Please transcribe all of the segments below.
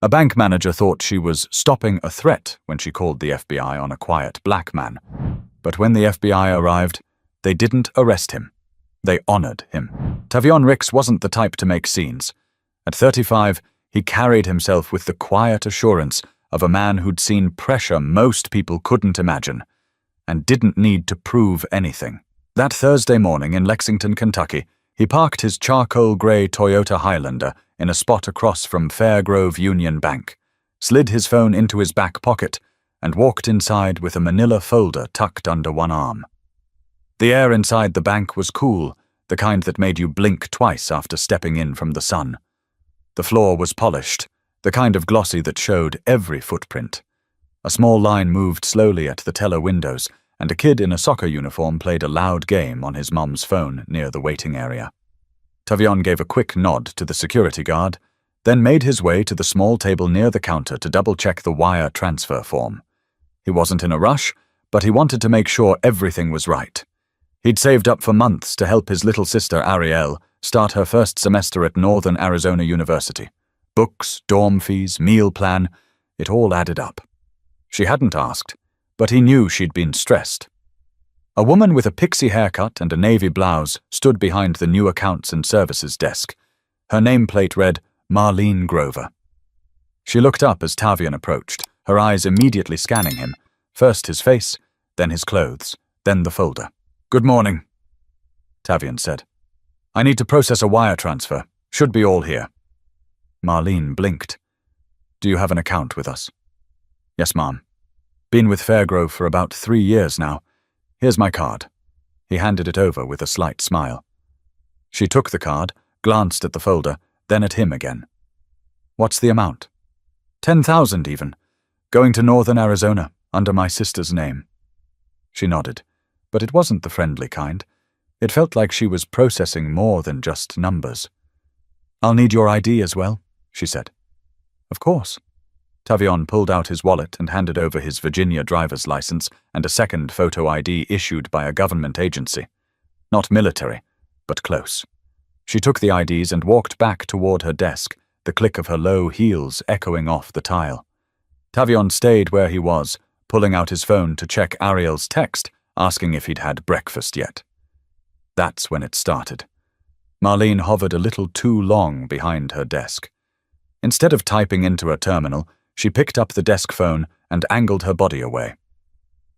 A bank manager thought she was stopping a threat when she called the FBI on a quiet black man. But when the FBI arrived, they didn't arrest him. They honored him. Tavion Ricks wasn't the type to make scenes. At 35, he carried himself with the quiet assurance of a man who'd seen pressure most people couldn't imagine, and didn't need to prove anything. That Thursday morning in Lexington, Kentucky, he parked his charcoal-gray Toyota Highlander in a spot across from Fairgrove Union Bank, slid his phone into his back pocket, and walked inside with a manila folder tucked under one arm. The air inside the bank was cool, the kind that made you blink twice after stepping in from the sun. The floor was polished, the kind of glossy that showed every footprint. A small line moved slowly at the teller windows, and a kid in a soccer uniform played a loud game on his mom's phone near the waiting area. Tavion gave a quick nod to the security guard, then made his way to the small table near the counter to double-check the wire transfer form. He wasn't in a rush, but he wanted to make sure everything was right. He'd saved up for months to help his little sister Ariel start her first semester at Northern Arizona University. Books, dorm fees, meal plan, it all added up. She hadn't asked, but he knew she'd been stressed. A woman with a pixie haircut and a navy blouse stood behind the new accounts and services desk. Her nameplate read, Marlene Grover. She looked up as Tavion approached, her eyes immediately scanning him, first his face, then his clothes, then the folder. "Good morning," Tavion said. "I need to process a wire transfer. Should be all here." Marlene blinked. "Do you have an account with us?" "Yes, ma'am. Been with Fairgrove for about 3 years now. Here's my card." He handed it over with a slight smile. She took the card, glanced at the folder, then at him again. "What's the amount?" $10,000 even. Going to Northern Arizona, under my sister's name." She nodded, but it wasn't the friendly kind. It felt like she was processing more than just numbers. "I'll need your ID as well," she said. "Of course." Tavion pulled out his wallet and handed over his Virginia driver's license and a second photo ID issued by a government agency. Not military, but close. She took the IDs and walked back toward her desk, the click of her low heels echoing off the tile. Tavion stayed where he was, pulling out his phone to check Ariel's text, asking if he'd had breakfast yet. That's when it started. Marlene hovered a little too long behind her desk. Instead of typing into a terminal, she picked up the desk phone and angled her body away.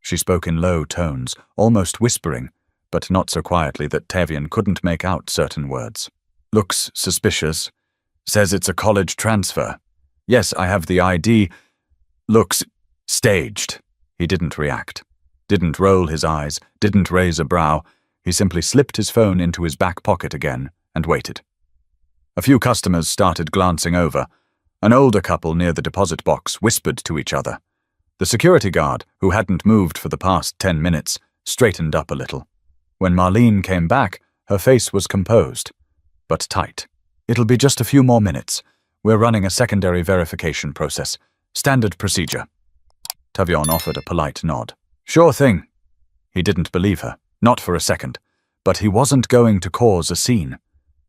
She spoke in low tones, almost whispering, but not so quietly that Tavion couldn't make out certain words. "Looks suspicious. Says it's a college transfer. Yes, I have the ID. Looks staged." He didn't react. Didn't roll his eyes, didn't raise a brow. He simply slipped his phone into his back pocket again and waited. A few customers started glancing over. An older couple near the deposit box whispered to each other. The security guard, who hadn't moved for the past 10 minutes, straightened up a little. When Marlene came back, her face was composed, but tight. "It'll be just a few more minutes. We're running a secondary verification process. Standard procedure." Tavion offered a polite nod. "Sure thing." He didn't believe her, not for a second, but he wasn't going to cause a scene.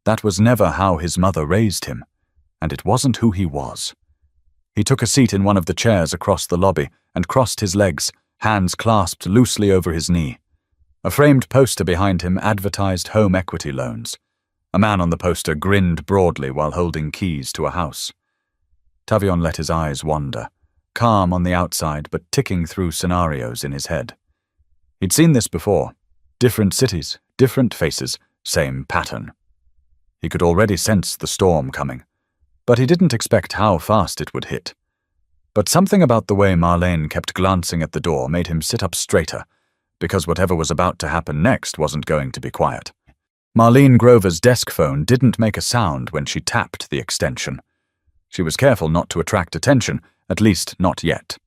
That was never how his mother raised him, and it wasn't who he was. He took a seat in one of the chairs across the lobby and crossed his legs, hands clasped loosely over his knee. A framed poster behind him advertised home equity loans. A man on the poster grinned broadly while holding keys to a house. Tavion let his eyes wander, calm on the outside but ticking through scenarios in his head. He'd seen this before. Different cities, different faces, same pattern. He could already sense the storm coming, but he didn't expect how fast it would hit. But something about the way Marlene kept glancing at the door made him sit up straighter, because whatever was about to happen next wasn't going to be quiet. Marlene Grover's desk phone didn't make a sound when she tapped the extension. She was careful not to attract attention, at least not yet.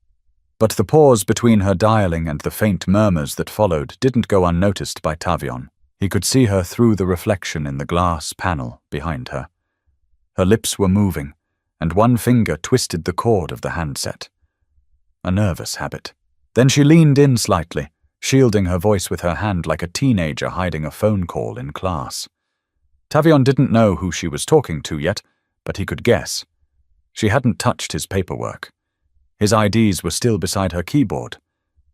But the pause between her dialing and the faint murmurs that followed didn't go unnoticed by Tavion. He could see her through the reflection in the glass panel behind her. Her lips were moving, and one finger twisted the cord of the handset. A nervous habit. Then she leaned in slightly, shielding her voice with her hand like a teenager hiding a phone call in class. Tavion didn't know who she was talking to yet, but he could guess. She hadn't touched his paperwork. His IDs were still beside her keyboard.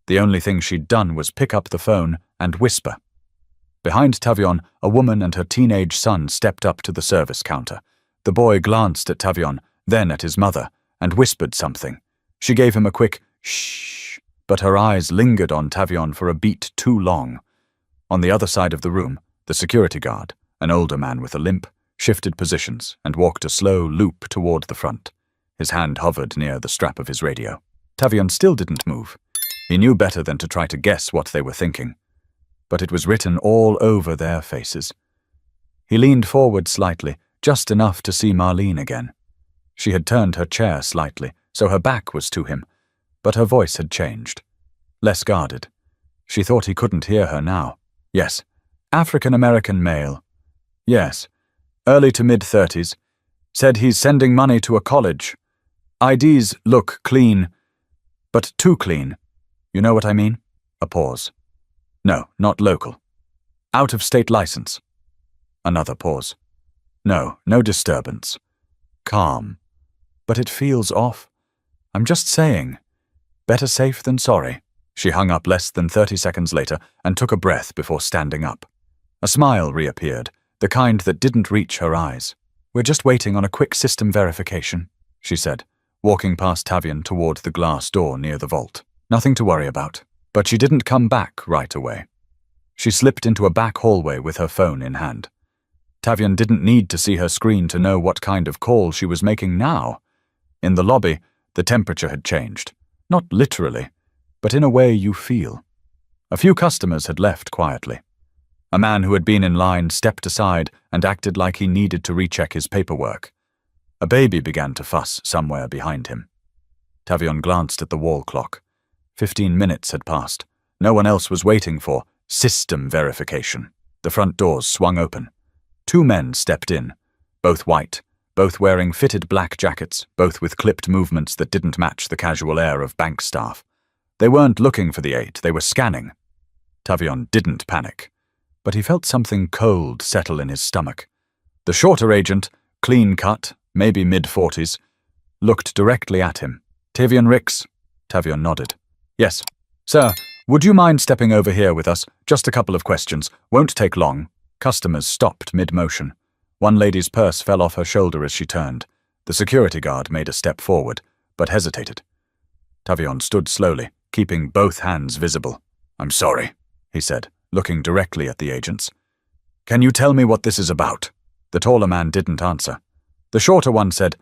The only thing she'd done was pick up the phone and whisper. Behind Tavion, a woman and her teenage son stepped up to the service counter. The boy glanced at Tavion, then at his mother, and whispered something. She gave him a quick shh, but her eyes lingered on Tavion for a beat too long. On the other side of the room, the security guard, an older man with a limp, shifted positions and walked a slow loop toward the front. His hand hovered near the strap of his radio. Tavion still didn't move. He knew better than to try to guess what they were thinking. But it was written all over their faces. He leaned forward slightly, just enough to see Marlene again. She had turned her chair slightly, so her back was to him, but her voice had changed. Less guarded. She thought he couldn't hear her now. Yes. African-American male. Yes. Early to mid-30s. Said he's sending money to a college. IDs look clean, but too clean. You know what I mean? A pause. No, not local. Out-of-state license. Another pause. No, no disturbance. Calm. But it feels off. I'm just saying. Better safe than sorry. She hung up less than 30 seconds later and took a breath before standing up. A smile reappeared, the kind that didn't reach her eyes. We're just waiting on a quick system verification, she said, walking past Tavion toward the glass door near the vault. Nothing to worry about. But she didn't come back right away. She slipped into a back hallway with her phone in hand. Tavion didn't need to see her screen to know what kind of call she was making now. In the lobby, the temperature had changed. Not literally, but in a way you feel. A few customers had left quietly. A man who had been in line stepped aside and acted like he needed to recheck his paperwork. A baby began to fuss somewhere behind him. Tavion glanced at the wall clock. 15 minutes had passed. No one else was waiting for system verification. The front doors swung open. 2 men stepped in, both white, both wearing fitted black jackets, both with clipped movements that didn't match the casual air of bank staff. They weren't looking for the 8, they were scanning. Tavion didn't panic, but he felt something cold settle in his stomach. The shorter agent, clean-cut, maybe mid-40s, looked directly at him. Tavion Ricks? Tavion nodded. Yes. Sir, would you mind stepping over here with us? Just a couple of questions. Won't take long. Customers stopped mid-motion. One lady's purse fell off her shoulder as she turned. The security guard made a step forward, but hesitated. Tavion stood slowly, keeping both hands visible. I'm sorry, he said, looking directly at the agents. Can you tell me what this is about? The taller man didn't answer. The shorter one said,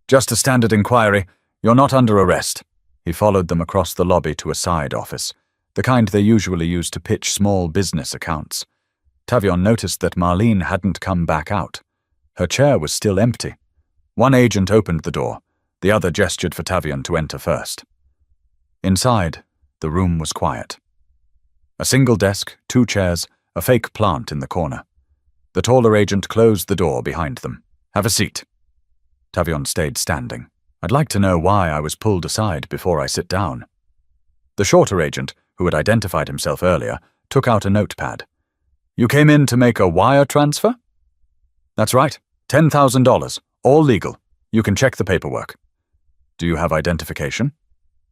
Just a standard inquiry. You're not under arrest. He followed them across the lobby to a side office, the kind they usually use to pitch small business accounts. Tavion noticed that Marlene hadn't come back out. Her chair was still empty. One agent opened the door. The other gestured for Tavion to enter first. Inside, the room was quiet. A single desk, 2 chairs, a fake plant in the corner. The taller agent closed the door behind them. Have a seat. Tavion stayed standing. I'd like to know why I was pulled aside before I sit down. The shorter agent, who had identified himself earlier, took out a notepad. You came in to make a wire transfer? That's right. $10,000. All legal. You can check the paperwork. Do you have identification?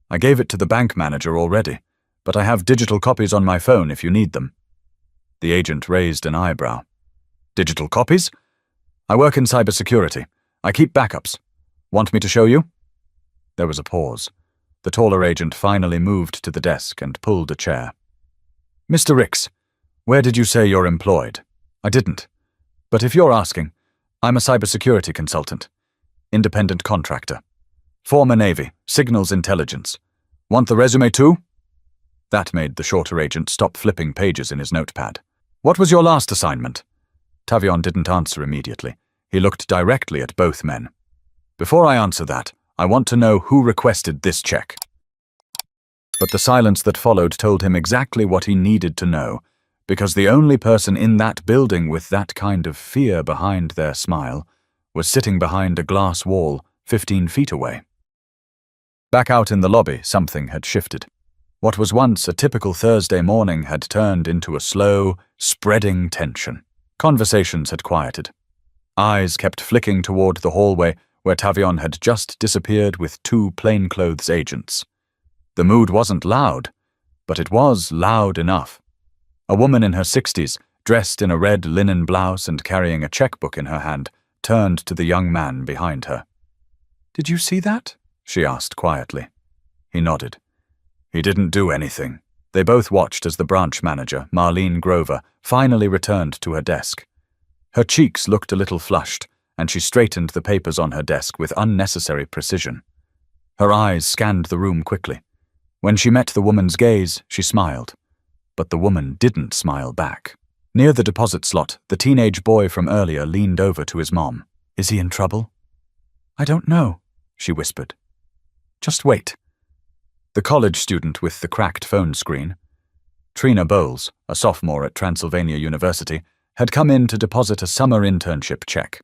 I gave it to the bank manager already, but I have digital copies on my phone if you need them. The agent raised an eyebrow. Digital copies? I work in cybersecurity. I keep backups. Want me to show you? There was a pause. The taller agent finally moved to the desk and pulled a chair. Mr. Ricks, where did you say you're employed? I didn't. But if you're asking, I'm a cybersecurity consultant. Independent contractor. Former Navy, signals intelligence. Want the resume too? That made the shorter agent stop flipping pages in his notepad. What was your last assignment? Tavion didn't answer immediately. He looked directly at both men. Before I answer that, I want to know who requested this check. But the silence that followed told him exactly what he needed to know, because the only person in that building with that kind of fear behind their smile was sitting behind a glass wall 15 feet away. Back out in the lobby, something had shifted. What was once a typical Thursday morning had turned into a slow, spreading tension. Conversations had quieted. Eyes kept flicking toward the hallway where Tavion had just disappeared with 2 plainclothes agents. The mood wasn't loud, but it was loud enough. A woman in her 60s, dressed in a red linen blouse and carrying a checkbook in her hand, turned to the young man behind her. "Did you see that?" she asked quietly. He nodded. He didn't do anything. They both watched as the branch manager, Marlene Grover, finally returned to her desk. Her cheeks looked a little flushed, and she straightened the papers on her desk with unnecessary precision. Her eyes scanned the room quickly. When she met the woman's gaze, she smiled. But the woman didn't smile back. Near the deposit slot, the teenage boy from earlier leaned over to his mom. "Is he in trouble?" "I don't know," she whispered. "Just wait." The college student with the cracked phone screen, Trina Bowles, a sophomore at Transylvania University, had come in to deposit a summer internship check.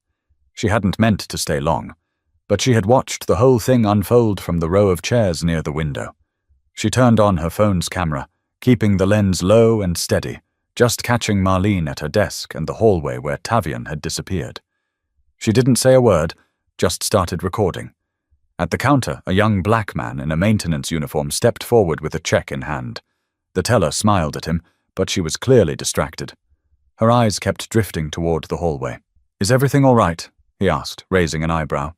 She hadn't meant to stay long, but she had watched the whole thing unfold from the row of chairs near the window. She turned on her phone's camera, keeping the lens low and steady, just catching Marlene at her desk and the hallway where Tavion had disappeared. She didn't say a word, just started recording. At the counter, a young black man in a maintenance uniform stepped forward with a check in hand. The teller smiled at him, but she was clearly distracted. Her eyes kept drifting toward the hallway. "Is everything all right?" he asked, raising an eyebrow.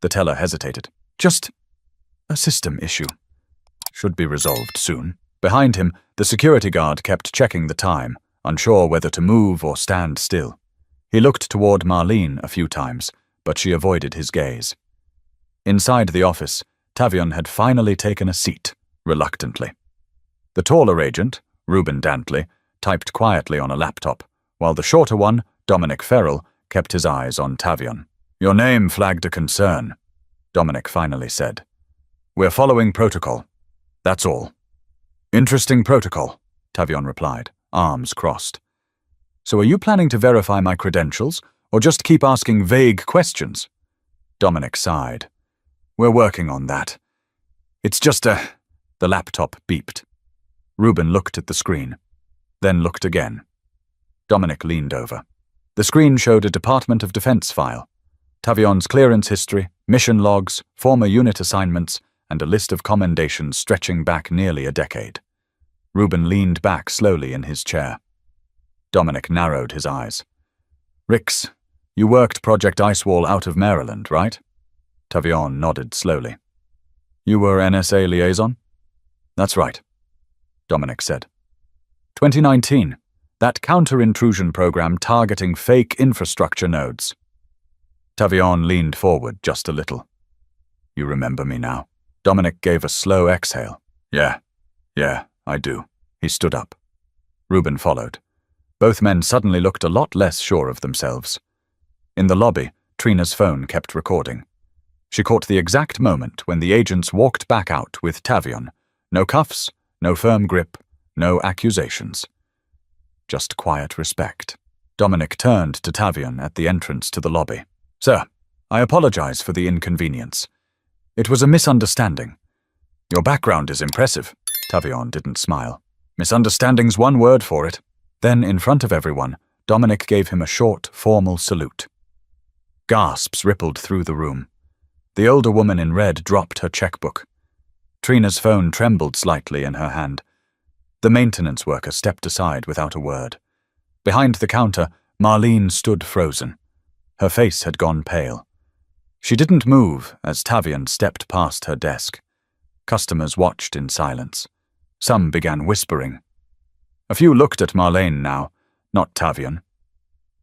The teller hesitated. "Just a system issue. Should be resolved soon." Behind him, the security guard kept checking the time, unsure whether to move or stand still. He looked toward Marlene a few times, but she avoided his gaze. Inside the office, Tavion had finally taken a seat, reluctantly. The taller agent, Reuben Dantley, typed quietly on a laptop, while the shorter one, Dominic Ferrell, kept his eyes on Tavion. "Your name flagged a concern," Dominic finally said. "We're following protocol. That's all." "Interesting protocol," Tavion replied, arms crossed. "So are you planning to verify my credentials, or just keep asking vague questions?" Dominic sighed. "We're working on that. It's just a—" The laptop beeped. Reuben looked at the screen, then looked again. Dominic leaned over. The screen showed a Department of Defense file. Tavion's clearance history, mission logs, former unit assignments, and a list of commendations stretching back nearly a decade. Reuben leaned back slowly in his chair. Dominic narrowed his eyes. "Rix, you worked Project Icewall out of Maryland, right?" Tavion nodded slowly. "You were NSA liaison?" "That's right," Dominic said. 2019, that counter-intrusion program targeting fake infrastructure nodes. Tavion leaned forward just a little. "You remember me now?" Dominic gave a slow exhale. Yeah, I do." He stood up. Reuben followed. Both men suddenly looked a lot less sure of themselves. In the lobby, Trina's phone kept recording. She caught the exact moment when the agents walked back out with Tavion. No cuffs, no firm grip, no accusations. Just quiet respect. Dominic turned to Tavion at the entrance to the lobby. "Sir, I apologize for the inconvenience. It was a misunderstanding. Your background is impressive." Tavion didn't smile. "Misunderstanding's one word for it." Then, in front of everyone, Dominic gave him a short, formal salute. Gasps rippled through the room. The older woman in red dropped her checkbook. Trina's phone trembled slightly in her hand. The maintenance worker stepped aside without a word. Behind the counter, Marlene stood frozen. Her face had gone pale. She didn't move as Tavion stepped past her desk. Customers watched in silence. Some began whispering. A few looked at Marlene now, not Tavion.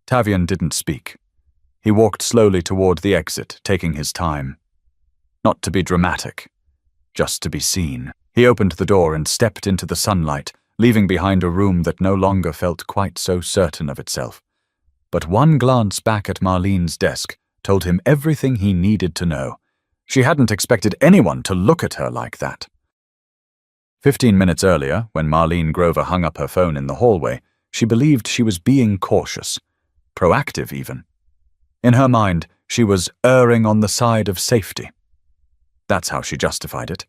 Tavion didn't speak. He walked slowly toward the exit, taking his time. Not to be dramatic, just to be seen. He opened the door and stepped into the sunlight, leaving behind a room that no longer felt quite so certain of itself. But one glance back at Marlene's desk told him everything he needed to know. She hadn't expected anyone to look at her like that. 15 minutes earlier, when Marlene Grover hung up her phone in the hallway, she believed she was being cautious, proactive even. In her mind, she was erring on the side of safety. That's how she justified it.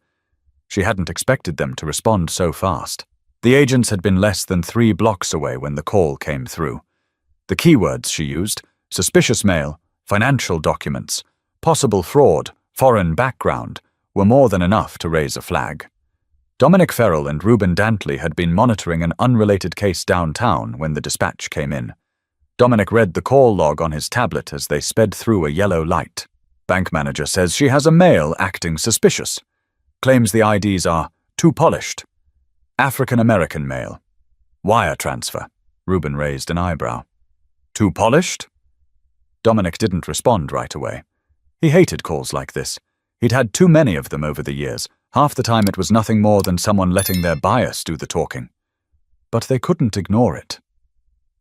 She hadn't expected them to respond so fast. The agents had been less than 3 blocks away when the call came through. The keywords she used, suspicious mail, financial documents, Possible fraud, foreign background, were more than enough to raise a flag. Dominic Ferrell and Reuben Dantley had been monitoring an unrelated case downtown when the dispatch came in. Dominic read the call log on his tablet as they sped through a yellow light. Bank manager says she has a male acting suspicious. Claims the IDs are too polished. African-American male. Wire transfer. Reuben raised an eyebrow. Too polished? Dominic didn't respond right away. He hated calls like this. He'd had too many of them over the years. Half the time it was nothing more than someone letting their bias do the talking. But they couldn't ignore it.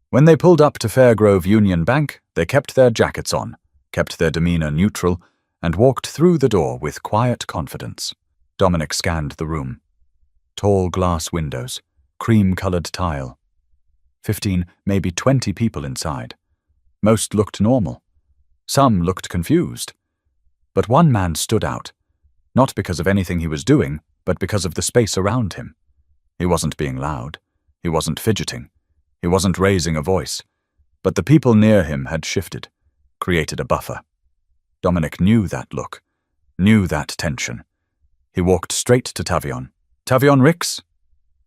When they pulled up to Fairgrove Union Bank, they kept their jackets on, kept their demeanor neutral, and walked through the door with quiet confidence. Dominic scanned the room. Tall glass windows, cream-colored tile. 15, maybe 20 people inside. Most looked normal. Some looked confused. But one man stood out, not because of anything he was doing, but because of the space around him. He wasn't being loud. He wasn't fidgeting. He wasn't raising a voice. But the people near him had shifted, created a buffer. Dominic knew that look, knew that tension. He walked straight to Tavion. "Tavion Ricks?"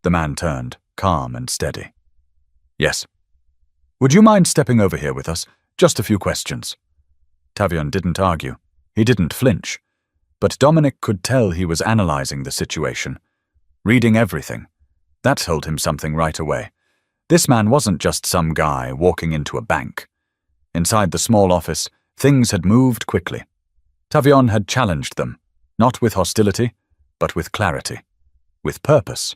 The man turned, calm and steady. "Yes." "Would you mind stepping over here with us? Just a few questions." Tavion didn't argue. He didn't flinch. But Dominic could tell he was analyzing the situation, reading everything. That told him something right away. This man wasn't just some guy walking into a bank. Inside the small office, things had moved quickly. Tavion had challenged them, not with hostility, but with clarity, with purpose.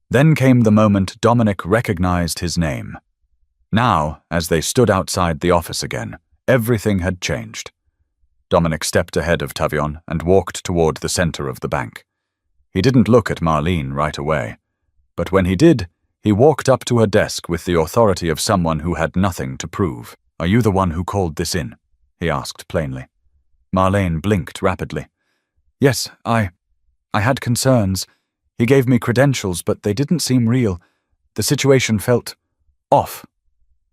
Then came the moment Dominic recognized his name. Now, as they stood outside the office again, everything had changed. Dominic stepped ahead of Tavion and walked toward the center of the bank. He didn't look at Marlene right away, but when he did, he walked up to her desk with the authority of someone who had nothing to prove. "Are you the one who called this in?" he asked plainly. Marlene blinked rapidly. "Yes, I had concerns. He gave me credentials, but they didn't seem real. The situation felt off."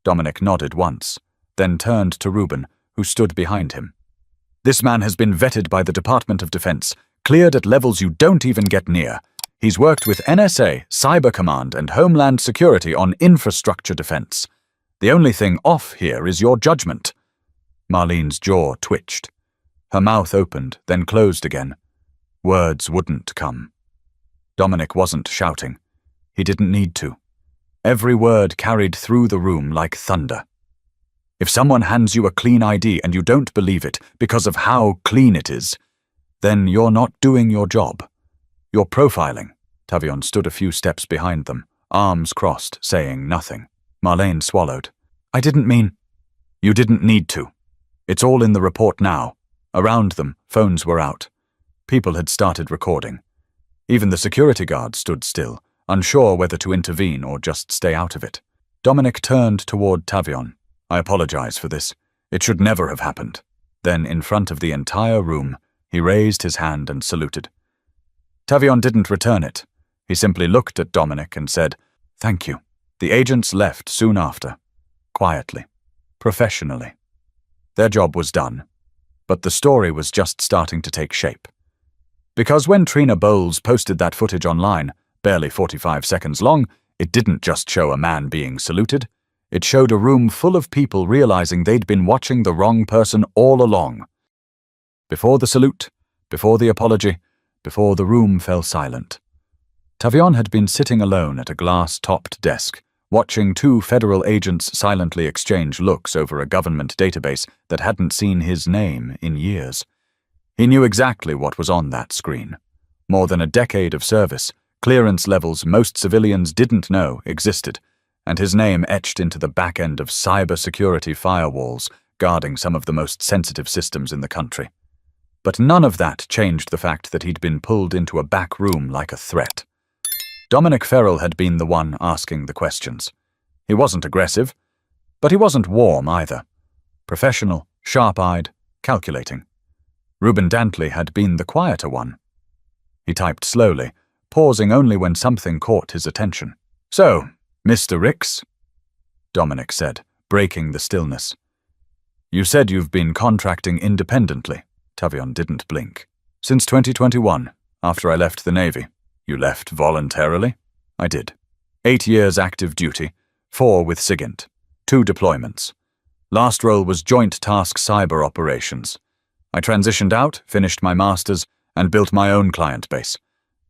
Dominic nodded once, then turned to Reuben, who stood behind him. "This man has been vetted by the Department of Defense, cleared at levels you don't even get near. He's worked with NSA, Cyber Command, and Homeland Security on infrastructure defense. The only thing off here is your judgment." Marlene's jaw twitched. Her mouth opened, then closed again. Words wouldn't come. Dominic wasn't shouting. He didn't need to. Every word carried through the room like thunder. If someone hands you a clean ID and you don't believe it because of how clean it is, then you're not doing your job. You're profiling. Tavion stood a few steps behind them, arms crossed, saying nothing. Marlene swallowed. "I didn't mean—" "You didn't need to. It's all in the report now." Around them, phones were out. People had started recording. Even the security guard stood still, unsure whether to intervene or just stay out of it. Dominic turned toward Tavion. "I apologize for this. It should never have happened." Then, in front of the entire room, he raised his hand and saluted. Tavion didn't return it. He simply looked at Dominic and said, "Thank you." The agents left soon after, quietly, professionally. Their job was done, but the story was just starting to take shape. Because when Trina Bowles posted that footage online, barely 45 seconds long, it didn't just show a man being saluted. It showed a room full of people realizing they'd been watching the wrong person all along. Before the salute, before the apology, before the room fell silent, Tavion had been sitting alone at a glass-topped desk, watching two federal agents silently exchange looks over a government database that hadn't seen his name in years. He knew exactly what was on that screen. More than a decade of service, clearance levels most civilians didn't know existed, and his name etched into the back end of cybersecurity firewalls guarding some of the most sensitive systems in the country. But none of that changed the fact that he'd been pulled into a back room like a threat. Dominic Ferrell had been the one asking the questions. He wasn't aggressive, but he wasn't warm either. Professional, sharp-eyed, calculating. Reuben Dantley had been the quieter one. He typed slowly, pausing only when something caught his attention. "So, Mr. Ricks," Dominic said, breaking the stillness. You said you've been contracting independently. Tavion didn't blink. Since 2021, after I left the Navy. You left voluntarily? I did. 8 years active duty, 4 with SIGINT, 2 deployments. Last role was Joint Task Cyber Operations. I transitioned out, finished my master's, and built my own client base.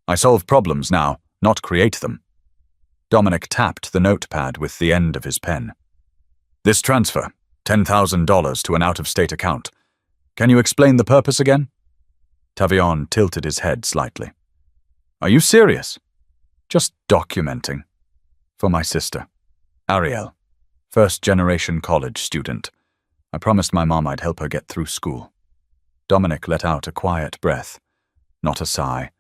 I solve problems now, not create them. Dominic tapped the notepad with the end of his pen. This transfer, $10,000 to an out-of-state account. Can you explain the purpose again? Tavion tilted his head slightly. Are you serious? Just documenting. For my sister, Ariel, first-generation college student. I promised my mom I'd help her get through school. Dominic let out a quiet breath. Not a sigh.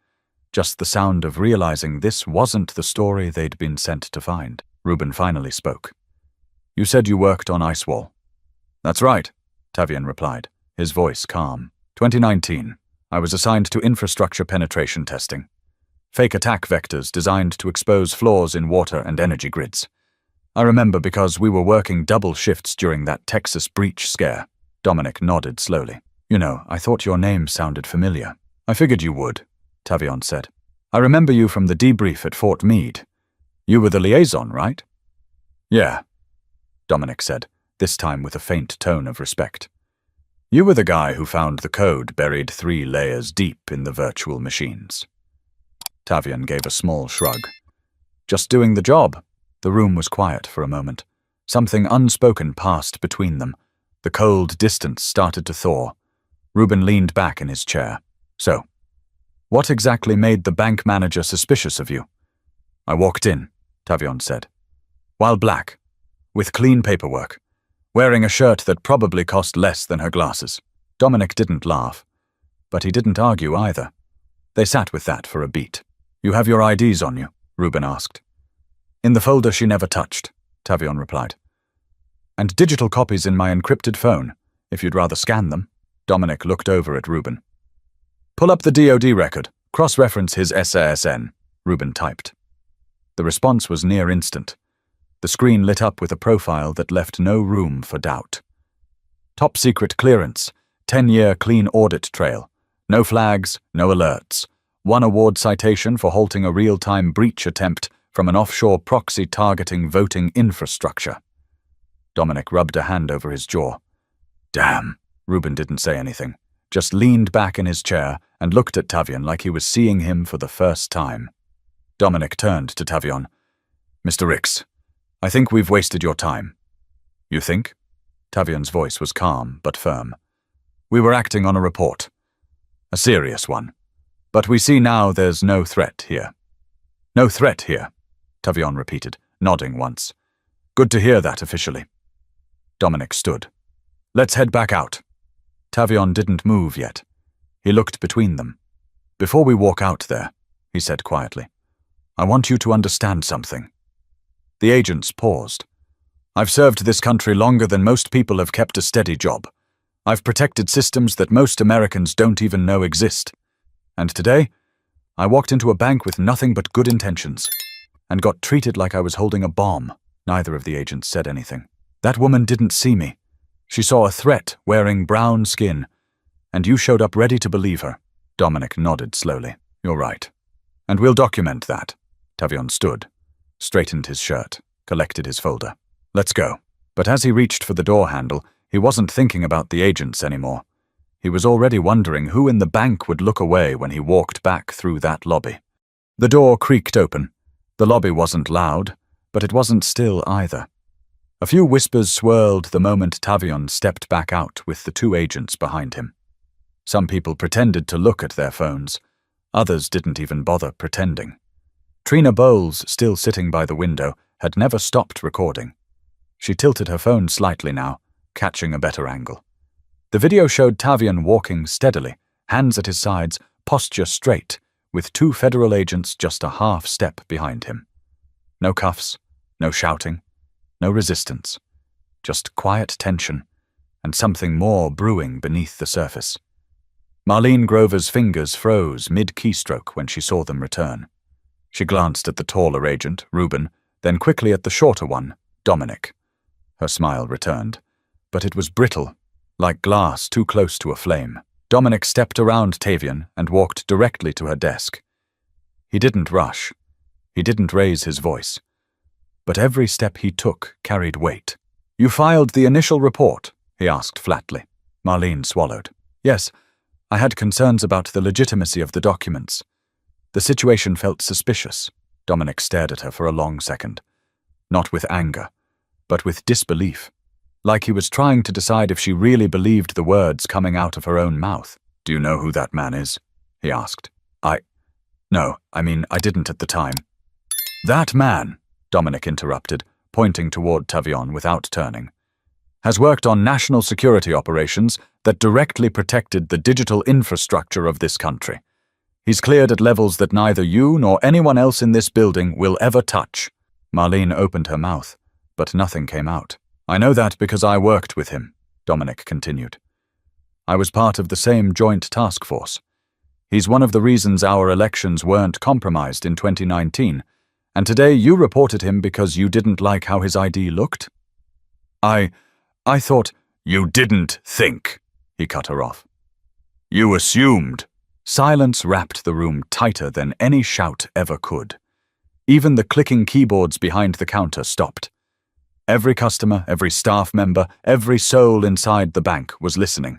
Just the sound of realizing this wasn't the story they'd been sent to find. Reuben finally spoke. You said you worked on Icewall. That's right, Tavion replied, his voice calm. 2019. I was assigned to infrastructure penetration testing. Fake attack vectors designed to expose flaws in water and energy grids. I remember because we were working double shifts during that Texas breach scare. Dominic nodded slowly. You know, I thought your name sounded familiar. I figured you would, Tavion said. I remember you from the debrief at Fort Meade. You were the liaison, right? Yeah, Dominic said, this time with a faint tone of respect. You were the guy who found the code buried 3 layers deep in the virtual machines. Tavion gave a small shrug. Just doing the job. The room was quiet for a moment. Something unspoken passed between them. The cold distance started to thaw. Reuben leaned back in his chair. So, what exactly made the bank manager suspicious of you? I walked in, Tavion said. While black, with clean paperwork, wearing a shirt that probably cost less than her glasses. Dominic didn't laugh, but he didn't argue either. They sat with that for a beat. You have your IDs on you? Reuben asked. In the folder she never touched, Tavion replied. And digital copies in my encrypted phone, if you'd rather scan them. Dominic looked over at Reuben. Pull up the DoD record, cross-reference his SASN, Reuben typed. The response was near instant. The screen lit up with a profile that left no room for doubt. Top secret clearance, 10-year clean audit trail. No flags, no alerts. 1 award citation for halting a real-time breach attempt from an offshore proxy targeting voting infrastructure. Dominic rubbed a hand over his jaw. Damn. Reuben didn't say anything, just leaned back in his chair and looked at Tavion like he was seeing him for the first time. Dominic turned to Tavion. Mr. Ricks, I think we've wasted your time. You think? Tavion's voice was calm but firm. We were acting on a report. A serious one. But we see now there's no threat here. No threat here, Tavion repeated, nodding once. Good to hear that officially. Dominic stood. Let's head back out. Tavion didn't move yet. He looked between them. Before we walk out there, he said quietly, I want you to understand something. The agents paused. I've served this country longer than most people have kept a steady job. I've protected systems that most Americans don't even know exist. And today, I walked into a bank with nothing but good intentions and got treated like I was holding a bomb. Neither of the agents said anything. That woman didn't see me. She saw a threat wearing brown skin, and you showed up ready to believe her. Dominic nodded slowly. You're right. And we'll document that. Tavion stood, straightened his shirt, collected his folder. Let's go. But as he reached for the door handle, he wasn't thinking about the agents anymore. He was already wondering who in the bank would look away when he walked back through that lobby. The door creaked open. The lobby wasn't loud, but it wasn't still either. A few whispers swirled the moment Tavion stepped back out with the 2 agents behind him. Some people pretended to look at their phones. Others didn't even bother pretending. Trina Bowles, still sitting by the window, had never stopped recording. She tilted her phone slightly now, catching a better angle. The video showed Tavion walking steadily, hands at his sides, posture straight, with 2 federal agents just a half step behind him. No cuffs, no shouting, no resistance, just quiet tension and something more brewing beneath the surface. Marlene Grover's fingers froze mid-keystroke when she saw them return. She glanced at the taller agent, Reuben, then quickly at the shorter one, Dominic. Her smile returned, but it was brittle, like glass too close to a flame. Dominic stepped around Tavion and walked directly to her desk. He didn't rush. He didn't raise his voice. But every step he took carried weight. "You filed the initial report?" he asked flatly. Marlene swallowed. "Yes, I had concerns about the legitimacy of the documents. The situation felt suspicious." Dominic stared at her for a long second. Not with anger, but with disbelief. Like he was trying to decide if she really believed the words coming out of her own mouth. "Do you know who that man is?" he asked. No, I didn't at the time." "That man," Dominic interrupted, pointing toward Tavion without turning, "has worked on national security operations that directly protected the digital infrastructure of this country. He's cleared at levels that neither you nor anyone else in this building will ever touch." Marlene opened her mouth, but nothing came out. "I know that because I worked with him," Dominic continued. "I was part of the same joint task force. He's one of the reasons our elections weren't compromised in 2019, and today you reported him because you didn't like how his ID looked?" I thought—" "You didn't think," he cut her off. "You assumed." Silence wrapped the room tighter than any shout ever could. Even the clicking keyboards behind the counter stopped. Every customer, every staff member, every soul inside the bank was listening.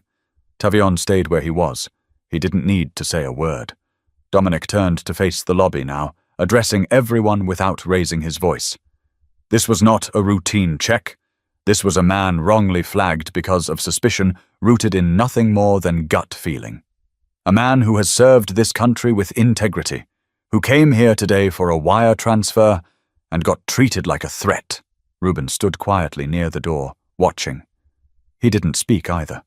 Tavion stayed where he was. He didn't need to say a word. Dominic turned to face the lobby now, addressing everyone without raising his voice. This was not a routine check. This was a man wrongly flagged because of suspicion rooted in nothing more than gut feeling. A man who has served this country with integrity, who came here today for a wire transfer and got treated like a threat. Ruben stood quietly near the door, watching. He didn't speak either.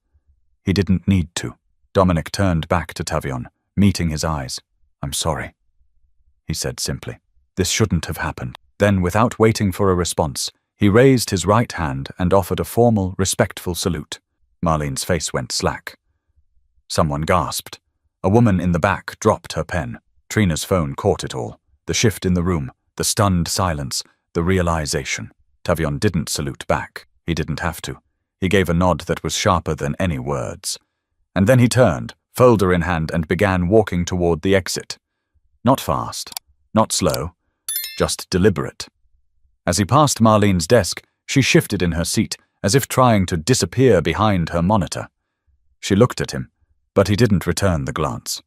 He didn't need to. Dominic turned back to Tavion, meeting his eyes. "I'm sorry," he said simply. "This shouldn't have happened." Then, without waiting for a response, he raised his right hand and offered a formal, respectful salute. Marlene's face went slack. Someone gasped. A woman in the back dropped her pen. Trina's phone caught it all. The shift in the room, the stunned silence, the realization. Tavion didn't salute back. He didn't have to. He gave a nod that was sharper than any words. And then he turned, folder in hand, and began walking toward the exit. Not fast, not slow, just deliberate. As he passed Marlene's desk, she shifted in her seat, as if trying to disappear behind her monitor. She looked at him, but he didn't return the glance.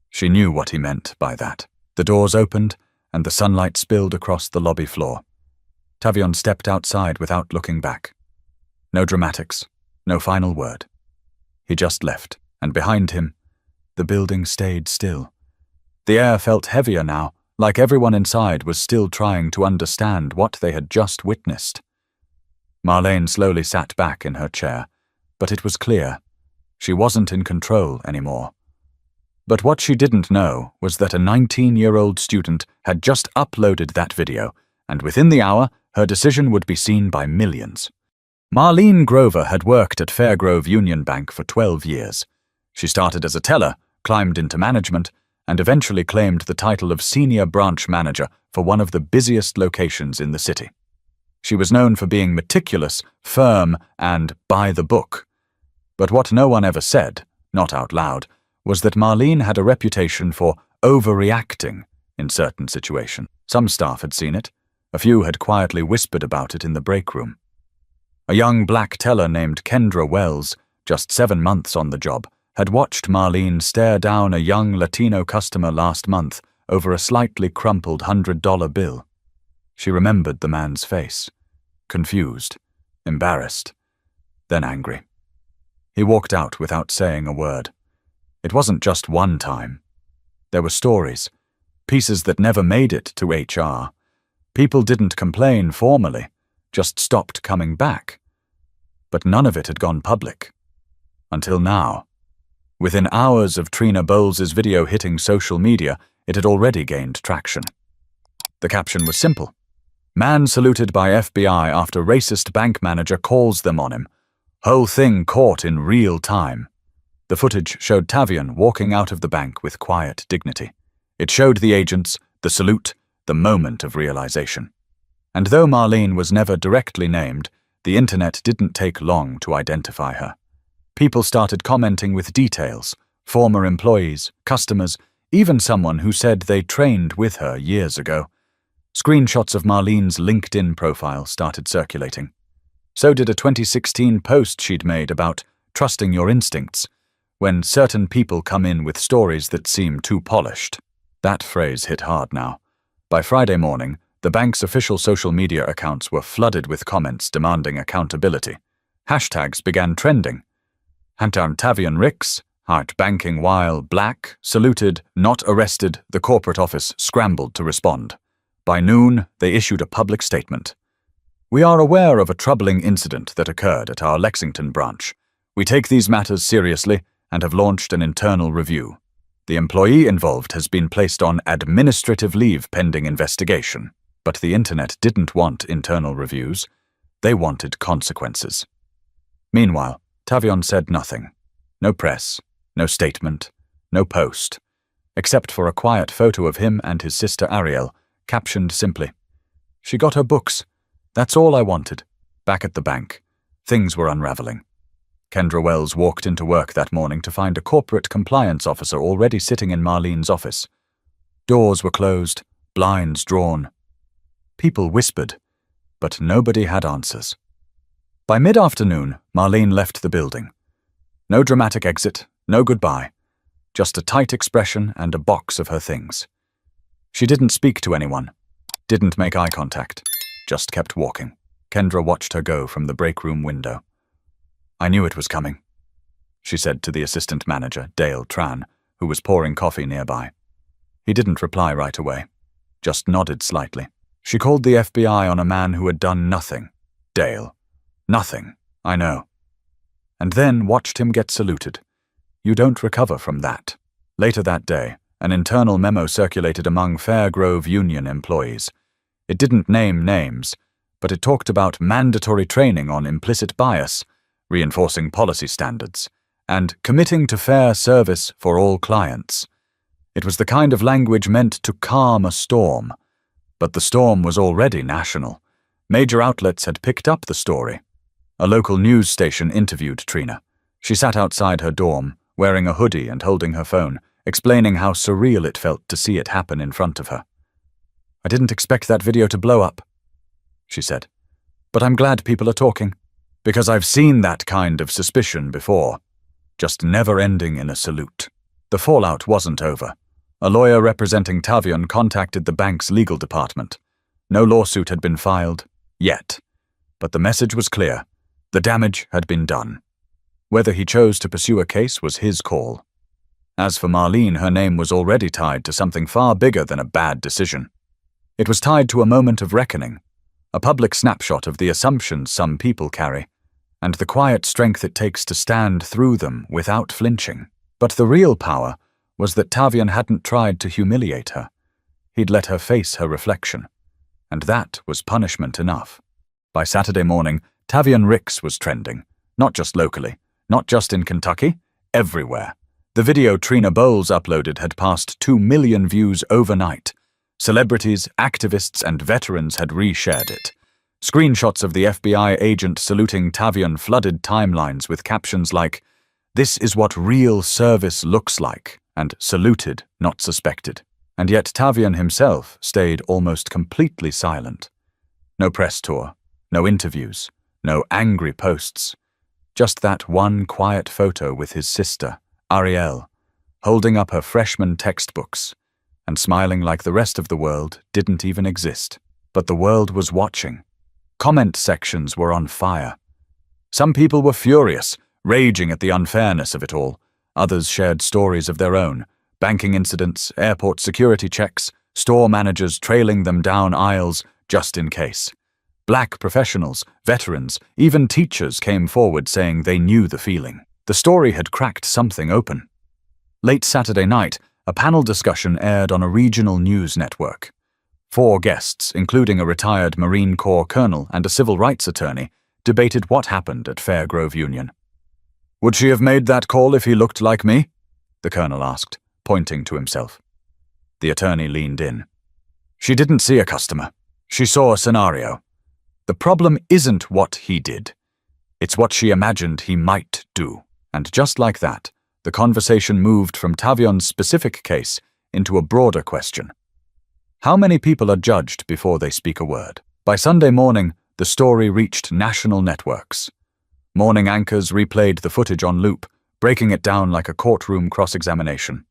She knew what he meant by that. The doors opened, and the sunlight spilled across the lobby floor. Tavion stepped outside without looking back. No dramatics, no final word. He just left, and behind him, the building stayed still. The air felt heavier now, like everyone inside was still trying to understand what they had just witnessed. Marlene slowly sat back in her chair, but it was clear. She wasn't in control anymore. But what she didn't know was that a 19-year-old student had just uploaded that video, and within the hour, her decision would be seen by millions. Marlene Grover had worked at Fairgrove Union Bank for 12 years. She started as a teller, climbed into management, and eventually claimed the title of senior branch manager for one of the busiest locations in the city. She was known for being meticulous, firm, and by the book. But what no one ever said, not out loud, was that Marlene had a reputation for overreacting in certain situations. Some staff had seen it. A few had quietly whispered about it in the break room. A young black teller named Kendra Wells, just 7 months on the job, had watched Marlene stare down a young Latino customer last month over a slightly crumpled $100 bill. She remembered the man's face. Confused, embarrassed, then angry. He walked out without saying a word. It wasn't just one time. There were stories, pieces that never made it to HR. People didn't complain formally, just stopped coming back. But none of it had gone public. Until now. Within hours of Trina Bowles' video hitting social media, it had already gained traction. The caption was simple. "Man saluted by FBI after racist bank manager calls them on him. Whole thing caught in real time." The footage showed Tavion walking out of the bank with quiet dignity. It showed the agents, the salute, the moment of realization. And though Marlene was never directly named, the internet didn't take long to identify her. People started commenting with details, former employees, customers, even someone who said they trained with her years ago. Screenshots of Marlene's LinkedIn profile started circulating. So did a 2016 post she'd made about trusting your instincts, when certain people come in with stories that seem too polished. That phrase hit hard now. By Friday morning, the bank's official social media accounts were flooded with comments demanding accountability. Hashtags began trending. Anton Tavion Ricks, heart banking while black, saluted, not arrested. The corporate office scrambled to respond. By noon, they issued a public statement. We are aware of a troubling incident that occurred at our Lexington branch. We take these matters seriously and have launched an internal review. The employee involved has been placed on administrative leave pending investigation. But the internet didn't want internal reviews. They wanted consequences. Meanwhile, Tavion said nothing. No press, no statement, no post, except for a quiet photo of him and his sister Ariel, captioned simply, "She got her books. That's all I wanted." Back at the bank, things were unraveling. Kendra Wells walked into work that morning to find a corporate compliance officer already sitting in Marlene's office. Doors were closed, blinds drawn. People whispered, but nobody had answers. By mid-afternoon, Marlene left the building. No dramatic exit, no goodbye, just a tight expression and a box of her things. She didn't speak to anyone, didn't make eye contact, just kept walking. Kendra watched her go from the break room window. "I knew it was coming," she said to the assistant manager, Dale Tran, who was pouring coffee nearby. He didn't reply right away, just nodded slightly. She called the FBI on a man who had done nothing. Dale. Nothing, I know. And then watched him get saluted. You don't recover from that. Later that day, an internal memo circulated among Fairgrove Union employees. It didn't name names, but it talked about mandatory training on implicit bias, reinforcing policy standards, and committing to fair service for all clients. It was the kind of language meant to calm a storm. But the storm was already national. Major outlets had picked up the story. A local news station interviewed Trina. She sat outside her dorm, wearing a hoodie and holding her phone, explaining how surreal it felt to see it happen in front of her. "I didn't expect that video to blow up," she said. "But I'm glad people are talking, because I've seen that kind of suspicion before, just never ending in a salute." The fallout wasn't over. A lawyer representing Tavion contacted the bank's legal department. No lawsuit had been filed, yet. But the message was clear. The damage had been done. Whether he chose to pursue a case was his call. As for Marlene, her name was already tied to something far bigger than a bad decision. It was tied to a moment of reckoning, a public snapshot of the assumptions some people carry, and the quiet strength it takes to stand through them without flinching. But the real power was that Tavion hadn't tried to humiliate her. He'd let her face her reflection, and that was punishment enough. By Saturday morning, Tavion Ricks was trending, not just locally, not just in Kentucky, everywhere. The video Trina Bowles uploaded had passed 2 million views overnight. Celebrities, activists, and veterans had reshared it. Screenshots of the FBI agent saluting Tavion flooded timelines with captions like, "This is what real service looks like," and "saluted, not suspected." And yet Tavion himself stayed almost completely silent. No press tour, no interviews, no angry posts. Just that one quiet photo with his sister, Ariel, holding up her freshman textbooks and smiling like the rest of the world didn't even exist. But the world was watching. Comment sections were on fire. Some people were furious, raging at the unfairness of it all. Others shared stories of their own, banking incidents, airport security checks, store managers trailing them down aisles just in case. Black professionals, veterans, even teachers came forward saying they knew the feeling. The story had cracked something open. Late Saturday night, a panel discussion aired on a regional news network. 4 guests, including a retired Marine Corps colonel and a civil rights attorney, debated what happened at Fairgrove Union. "Would she have made that call if he looked like me?" the colonel asked, pointing to himself. The attorney leaned in. "She didn't see a customer. She saw a scenario. The problem isn't what he did. It's what she imagined he might do." And just like that, the conversation moved from Tavion's specific case into a broader question. How many people are judged before they speak a word? By Sunday morning, the story reached national networks. Morning anchors replayed the footage on loop, breaking it down like a courtroom cross-examination.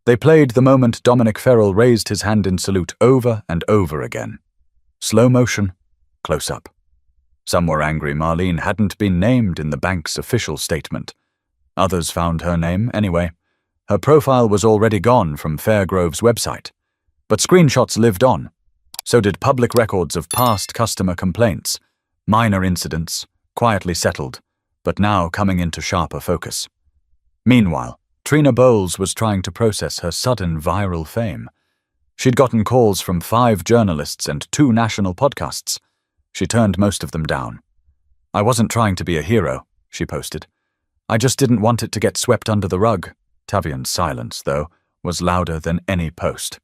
They played the moment Dominic Ferrell raised his hand in salute over and over again. Slow motion, close up. Some were angry Marlene hadn't been named in the bank's official statement. Others found her name anyway. Her profile was already gone from Fairgrove's website. But screenshots lived on. So did public records of past customer complaints, minor incidents, quietly settled, but now coming into sharper focus. Meanwhile, Trina Bowles was trying to process her sudden viral fame. She'd gotten calls from 5 journalists and 2 national podcasts. She turned most of them down. "I wasn't trying to be a hero," she posted. "I just didn't want it to get swept under the rug." Tavion's silence, though, was louder than any post.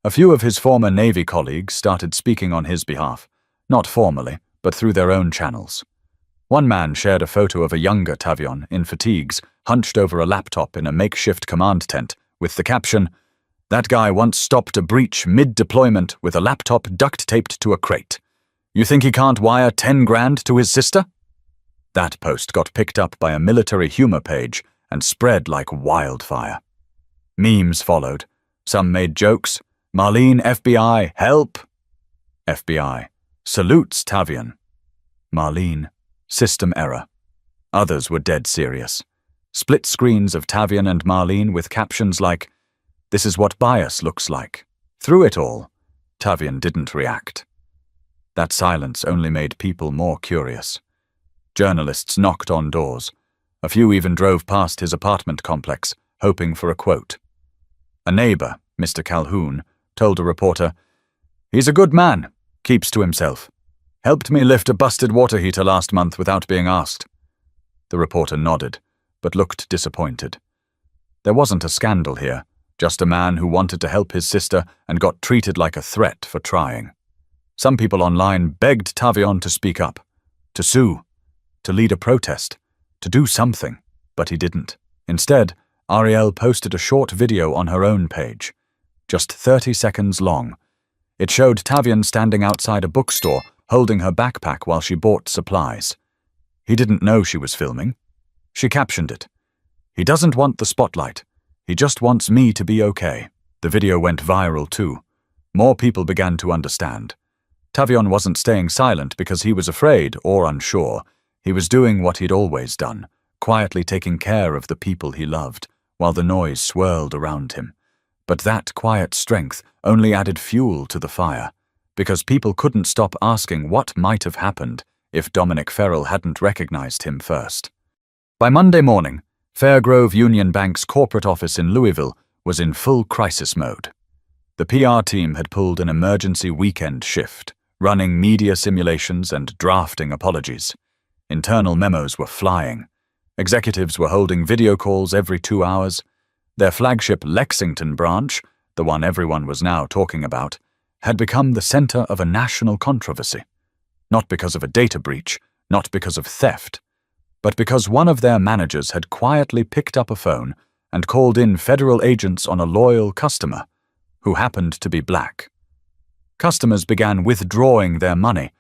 A few of his former Navy colleagues started speaking on his behalf, not formally, but through their own channels. One man shared a photo of a younger Tavion in fatigues, hunched over a laptop in a makeshift command tent, with the caption, "That guy once stopped a breach mid-deployment with a laptop duct-taped to a crate. You think he can't wire 10 grand to his sister?" That post got picked up by a military humor page and spread like wildfire. Memes followed. Some made jokes. "Marlene, FBI, help!" FBI, "Salutes Tavion." Marlene, "System error." Others were dead serious. Split screens of Tavion and Marlene with captions like, "This is what bias looks like." Through it all, Tavion didn't react. That silence only made people more curious. Journalists knocked on doors. A few even drove past his apartment complex, hoping for a quote. A neighbor, Mr. Calhoun, told a reporter, "He's a good man, keeps to himself. Helped me lift a busted water heater last month without being asked." The reporter nodded, but looked disappointed. There wasn't a scandal here, just a man who wanted to help his sister and got treated like a threat for trying. Some people online begged Tavion to speak up, to sue, to lead a protest, to do something, but he didn't. Instead, Arielle posted a short video on her own page, just 30 seconds long. It showed Tavion standing outside a bookstore, holding her backpack while she bought supplies. He didn't know she was filming. She captioned it, "He doesn't want the spotlight. He just wants me to be okay." The video went viral too. More people began to understand. Tavion wasn't staying silent because he was afraid or unsure. He was doing what he'd always done, quietly taking care of the people he loved, while the noise swirled around him. But that quiet strength only added fuel to the fire, because people couldn't stop asking what might have happened if Dominic Ferrell hadn't recognized him first. By Monday morning, Fairgrove Union Bank's corporate office in Louisville was in full crisis mode. The PR team had pulled an emergency weekend shift, running media simulations and drafting apologies. Internal memos were flying. Executives were holding video calls every 2 hours. Their flagship Lexington branch, the one everyone was now talking about, had become the center of a national controversy. Not because of a data breach, not because of theft, but because one of their managers had quietly picked up a phone and called in federal agents on a loyal customer, who happened to be black. Customers began withdrawing their money,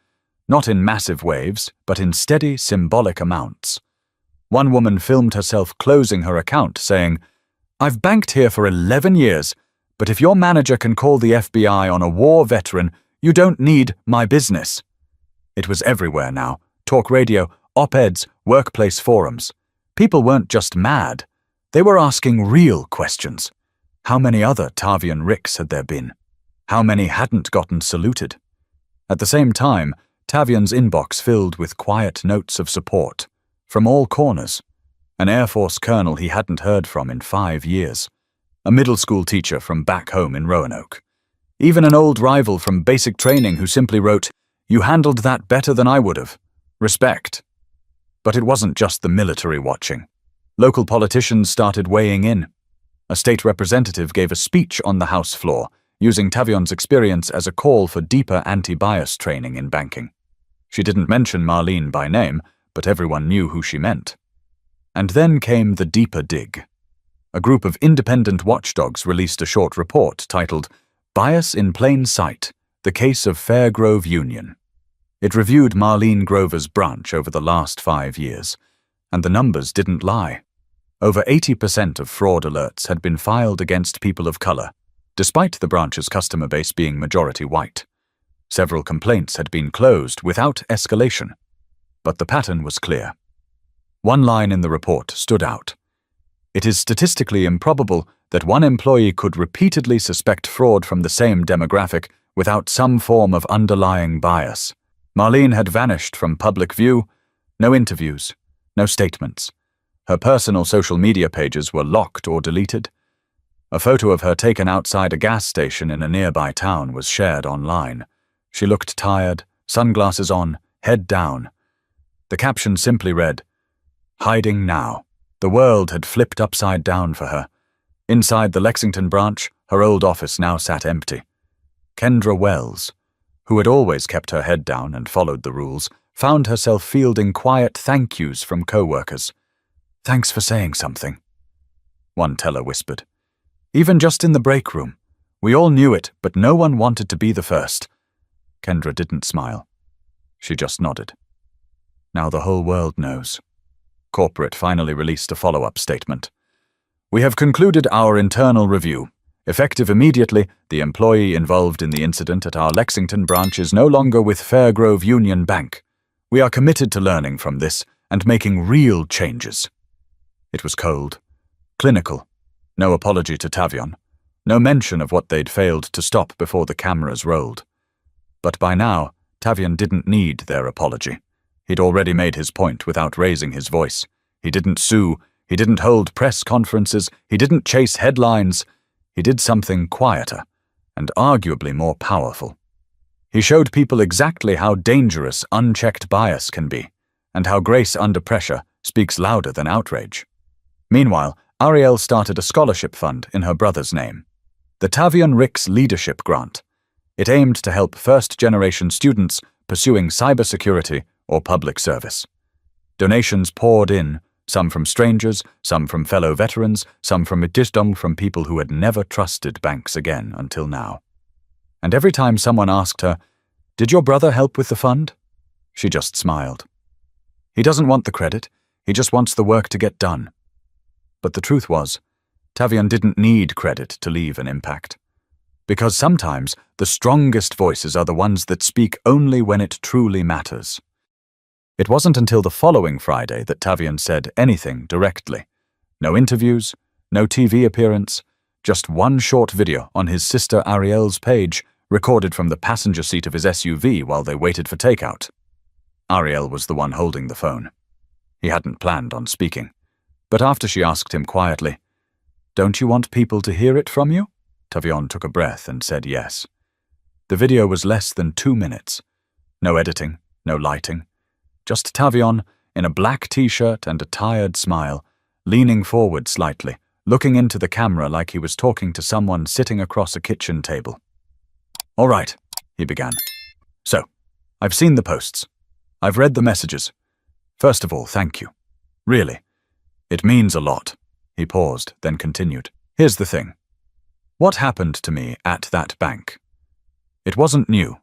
not in massive waves, but in steady, symbolic amounts. One woman filmed herself closing her account, saying, "I've banked here for 11 years, but if your manager can call the FBI on a war veteran, you don't need my business." It was everywhere now, talk radio, op-eds, workplace forums. People weren't just mad. They were asking real questions. How many other Tavion Ricks had there been? How many hadn't gotten saluted? At the same time, Tavion's inbox filled with quiet notes of support, from all corners. An Air Force colonel he hadn't heard from in 5 years. A middle school teacher from back home in Roanoke. Even an old rival from basic training who simply wrote, "You handled that better than I would have. Respect." But it wasn't just the military watching. Local politicians started weighing in. A state representative gave a speech on the House floor, using Tavion's experience as a call for deeper anti-bias training in banking. She didn't mention Marlene by name, but everyone knew who she meant. And then came the deeper dig. A group of independent watchdogs released a short report titled Bias in Plain Sight, The Case of Fairgrove Union. It reviewed Marlene Grover's branch over the last 5 years, and the numbers didn't lie. Over 80% of fraud alerts had been filed against people of color, despite the branch's customer base being majority white. Several complaints had been closed without escalation, but the pattern was clear. One line in the report stood out. It is statistically improbable that one employee could repeatedly suspect fraud from the same demographic without some form of underlying bias. Marlene had vanished from public view, no interviews, no statements. Her personal social media pages were locked or deleted. A photo of her taken outside a gas station in a nearby town was shared online. She looked tired, sunglasses on, head down. The caption simply read, "Hiding now." The world had flipped upside down for her. Inside the Lexington branch, her old office now sat empty. Kendra Wells, who had always kept her head down and followed the rules, found herself fielding quiet thank yous from co-workers. "Thanks for saying something," one teller whispered. "Even just in the break room. We all knew it, but no one wanted to be the first." Kendra didn't smile. She just nodded. Now the whole world knows. Corporate finally released a follow-up statement. "We have concluded our internal review. Effective immediately, the employee involved in the incident at our Lexington branch is no longer with Fairgrove Union Bank. We are committed to learning from this and making real changes." It was cold, clinical. No apology to Tavion. No mention of what they'd failed to stop before the cameras rolled. But by now, Tavion didn't need their apology. He'd already made his point without raising his voice. He didn't sue, he didn't hold press conferences, he didn't chase headlines. He did something quieter, and arguably more powerful. He showed people exactly how dangerous unchecked bias can be, and how grace under pressure speaks louder than outrage. Meanwhile, Ariel started a scholarship fund in her brother's name, the Tavion Ricks Leadership Grant. It aimed to help first-generation students pursuing cybersecurity or public service. Donations poured in, some from strangers, some from fellow veterans, some from people who had never trusted banks again until now. And every time someone asked her, "Did your brother help with the fund?" she just smiled. "He doesn't want the credit, he just wants the work to get done." But the truth was, Tavion didn't need credit to leave an impact. Because sometimes the strongest voices are the ones that speak only when it truly matters. It wasn't until the following Friday that Tavion said anything directly. No interviews, no TV appearance, just one short video on his sister Ariel's page, recorded from the passenger seat of his SUV while they waited for takeout. Ariel was the one holding the phone. He hadn't planned on speaking. But after she asked him quietly, "Don't you want people to hear it from you?" Tavion took a breath and said yes. The video was less than 2 minutes. No editing, no lighting. Just Tavion, in a black t-shirt and a tired smile, leaning forward slightly, looking into the camera like he was talking to someone sitting across a kitchen table. "All right," he began. "So, I've seen the posts. I've read the messages. First of all, thank you. Really. It means a lot." He paused, then continued. "Here's the thing. What happened to me at that bank? It wasn't new.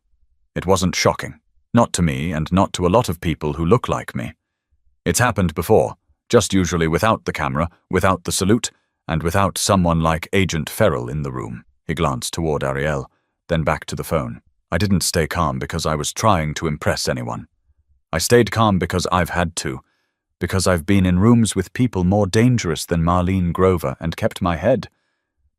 It wasn't shocking. Not to me and not to a lot of people who look like me. It's happened before, just usually without the camera, without the salute, and without someone like Agent Ferrell in the room." He glanced toward Ariel, then back to the phone. "I didn't stay calm because I was trying to impress anyone. I stayed calm because I've had to, because I've been in rooms with people more dangerous than Marlene Grover and kept my head.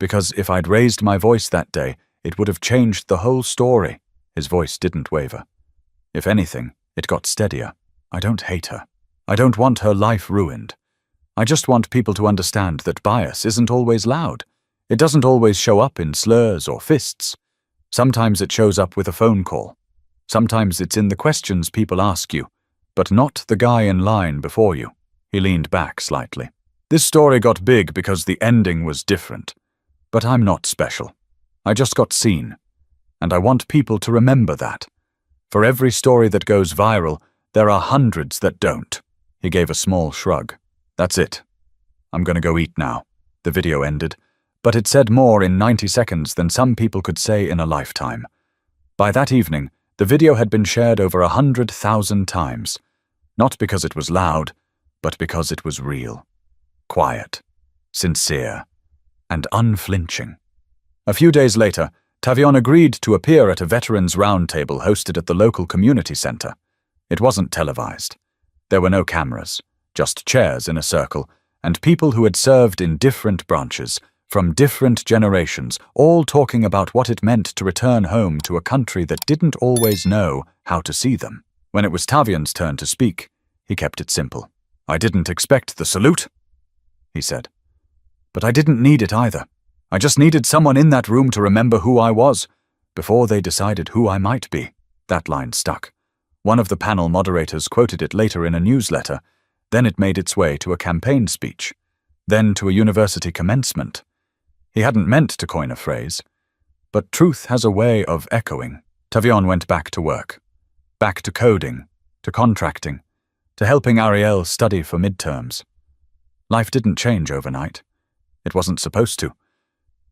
Because if I'd raised my voice that day, it would have changed the whole story." His voice didn't waver. "If anything, it got steadier. I don't hate her. I don't want her life ruined. I just want people to understand that bias isn't always loud. It doesn't always show up in slurs or fists. Sometimes it shows up with a phone call. Sometimes it's in the questions people ask you, but not the guy in line before you." He leaned back slightly. "This story got big because the ending was different. But I'm not special. I just got seen. And I want people to remember that. For every story that goes viral, there are hundreds that don't." He gave a small shrug. That's it. I'm gonna go eat now. The video ended, but it said more in 90 seconds than some people could say in a lifetime. By that evening, the video had been shared over 100,000 times, not because it was loud, but because it was real, quiet, sincere, and unflinching. A few days later, Tavion agreed to appear at a veterans roundtable hosted at the local community center. It wasn't televised. There were no cameras, just chairs in a circle, and people who had served in different branches, from different generations, all talking about what it meant to return home to a country that didn't always know how to see them. When it was Tavion's turn to speak, he kept it simple. "I didn't expect the salute," he said. "But I didn't need it either. I just needed someone in that room to remember who I was, before they decided who I might be." That line stuck. One of the panel moderators quoted it later in a newsletter. Then it made its way to a campaign speech, then to a university commencement. He hadn't meant to coin a phrase, but truth has a way of echoing. Tavion went back to work, back to coding, to contracting, to helping Ariel study for midterms. Life didn't change overnight. It wasn't supposed to.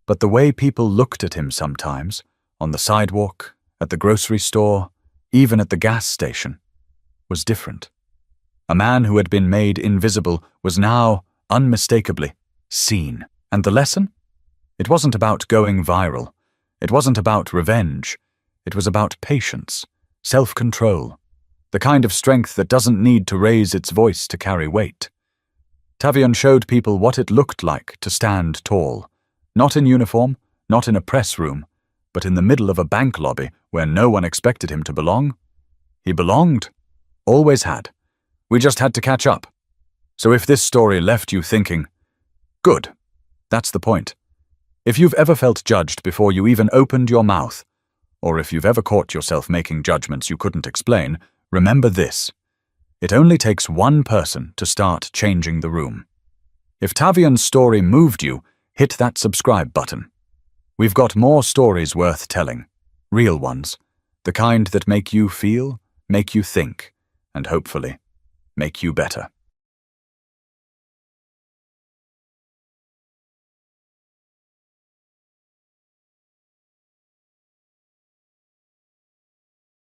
But the way people looked at him sometimes, on the sidewalk, at the grocery store, even at the gas station, was different. A man who had been made invisible was now, unmistakably, seen. And the lesson? It wasn't about going viral. It wasn't about revenge. It was about patience, self-control, the kind of strength that doesn't need to raise its voice to carry weight. Tavion showed people what it looked like to stand tall, not in uniform, not in a press room, but in the middle of a bank lobby where no one expected him to belong. He belonged. Always had. We just had to catch up. So if this story left you thinking, good, that's the point. If you've ever felt judged before you even opened your mouth, or if you've ever caught yourself making judgments you couldn't explain, remember this. It only takes one person to start changing the room. If Tavion's story moved you, hit that subscribe button. We've got more stories worth telling, real ones, the kind that make you feel, make you think, and hopefully, make you better.